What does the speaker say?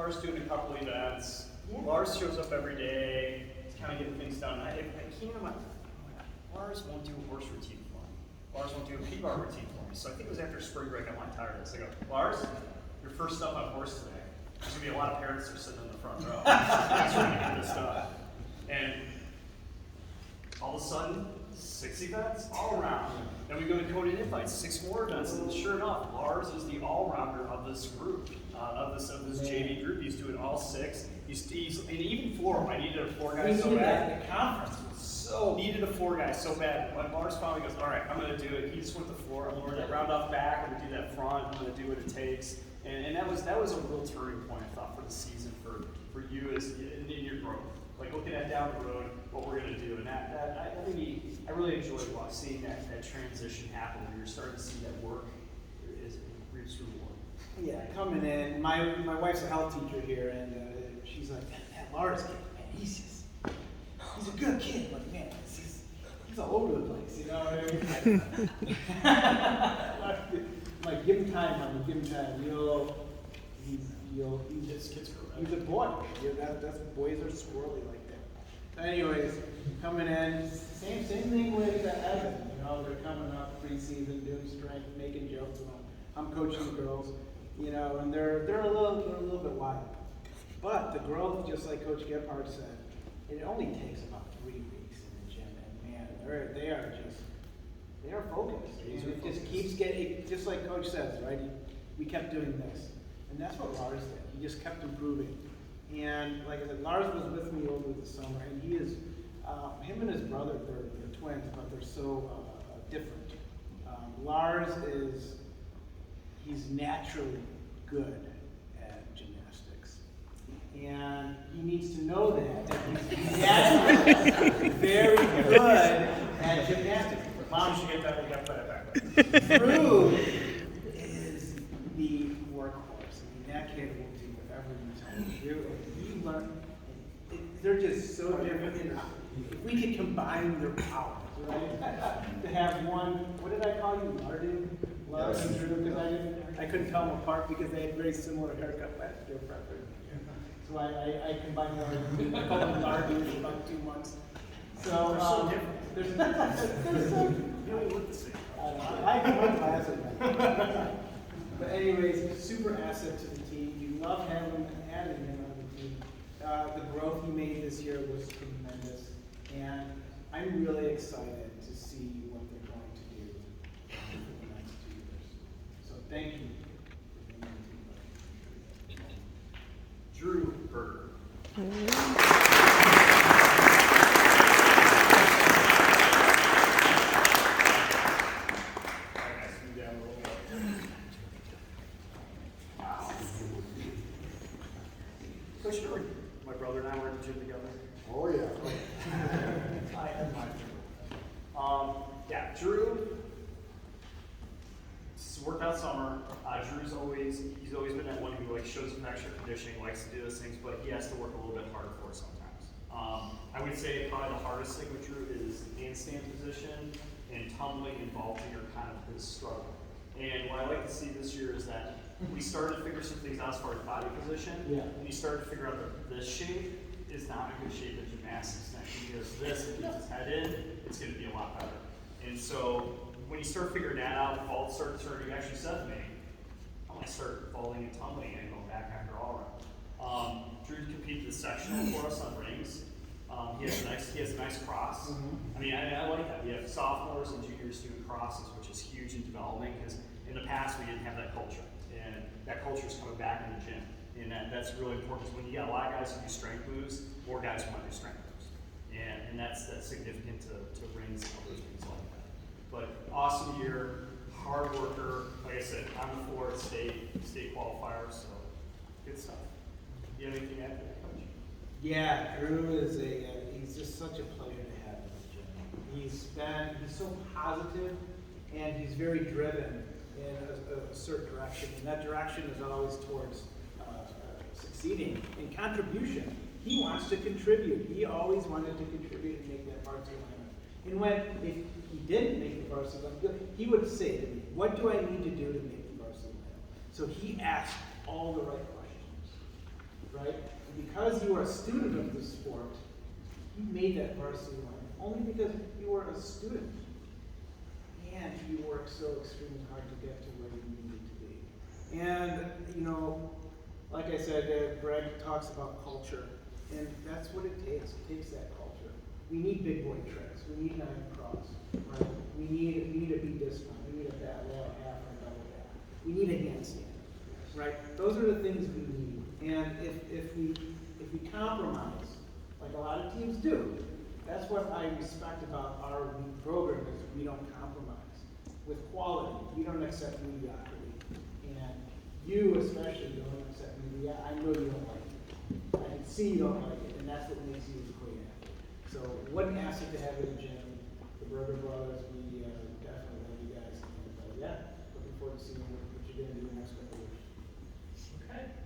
Lars doing a couple events. Lars shows up every day. He's kind of getting things done. I came in like, Lars won't do a horse routine for me. Lars won't do a P-bar routine for me. So I think it was after spring break I went tired of this. I go, Lars, your first up on horse today. There's gonna be a lot of parents that are sitting in the front row. That's trying to get this done. And all of a sudden, 6 events all around. Then we go to coded invites, 6 more events, and sure enough, Lars is the all-rounder of this group, of this JV group. He's doing all 6. He's and even floor. I needed a floor guy so bad. The conference was Needed a floor guy so bad. When Lars finally goes, all right, I'm going to do it. He just went the floor. I'm going to round off back. I'm going to do that front. I'm going to do what it takes. And that was a real turning point, I thought, for the season for you as in your growth. Like looking at down the road, what we're going to do, and I really enjoyed seeing that transition happen where you're starting to see that work is reaps reward. Yeah, coming in, my wife's a health teacher here, and she's like, that Lars kid, man, he's a good kid, but man, he's all over the place, you know what I mean? Like, give him time, honey, give him time. He's a boy. That's boys are squirrely like that. Anyways, coming in, same thing with Evan. You know, they're coming up preseason, doing strength, making jokes with them. I'm coaching the girls, you know, and they're a little bit wild. But the growth, just like Coach Gebhardt said, it only takes about 3 weeks in the gym, and man, they are focused. It just keeps getting, just like Coach says, right? We kept doing this, and that's what Lars did. He just kept improving. And like I said, Lars was with me over the summer, and he is, him and his brother, they're twins, but they're so different. Lars he's naturally good at gymnastics. And he needs to know that he's naturally very good at gymnastics. Mom should get that, we got to put it back. Drew is the workhorse. I mean, that kid will do whatever you tell him to do. And he learned, they're just so different. If we could combine their powers, right? To have one, what did I call you, Lardu? Lars and Drew, because I couldn't tell them apart because they had very similar haircut last year. So I combined them. I called them Lardu for about 2 months. So they're so You don't look the same. I have one class. But anyways, super asset to the team. You love having him on the team. The growth he made this year was tremendous, and I'm really excited to see what they're going to do for the next 2 years. So thank you for being on the team. Drew Berger. Coach Drew, my brother and I were in the gym together. Oh yeah. I had my Drew. Yeah, Drew. It's workout summer. Drew's always been that one who shows up extra conditioning, likes to do those things, but he has to work a little bit harder for it sometimes. I would say probably the hardest thing with Drew is handstand position and tumbling and vaulting are kind of his struggle. And what I like to see this year is that we started to figure some things out as far as body position. Yeah. And you started to figure out that this shape is not a good shape of gymnastics. Now, if he does this and keeps his head in, it's going to be a lot better. And so when you start figuring that out, vaults start turning. You actually said to me, I want to start vaulting and tumbling and going back after all around. Drew competed the sectional for us on rings. He has a nice cross. I mean, I like that. We have sophomores and juniors doing crosses, which is huge in development because in the past we didn't have that culture. And that culture is coming back in the gym. And that's really important because when you got a lot of guys who do strength moves, more guys want to do strength moves. And that's significant to rings and other things like that. But awesome year, hard worker. Like I said, on the floor at state qualifiers, so good stuff. You have anything to add to that, Coach? Yeah, Drew is he's just such a pleasure to have in the gym. He's so positive and he's very driven in a certain direction, and that direction is always towards succeeding in contribution. He wants to contribute. He always wanted to contribute and make that varsity lineup. And if he didn't make the varsity lineup, he would say to me, what do I need to do to make the varsity lineup? So he asked all the right questions. right? And because you are a student of the sport, you made that varsity line only because you were a student. And you worked so extremely hard to get to where you needed to be. And, you know, like I said, Greg talks about culture, and that's what it takes. It takes that culture. We need big boy tricks. We need 9 cross, right? We need a beat dismount. We need a bat wall, half, and a double bat. We need a handstand, right? Those are the things we need. And if we compromise, like a lot of teams do, that's what I respect about our league program is we don't compromise with quality. We don't accept mediocrity, and you especially don't accept mediocrity. I know you don't like it. I can see you don't like it, and that's what makes you a great athlete. So, what an asset to have in the gym. The Berger brothers, we definitely love you guys, and yeah, looking forward to seeing what you're going to do in the next couple of years. Okay.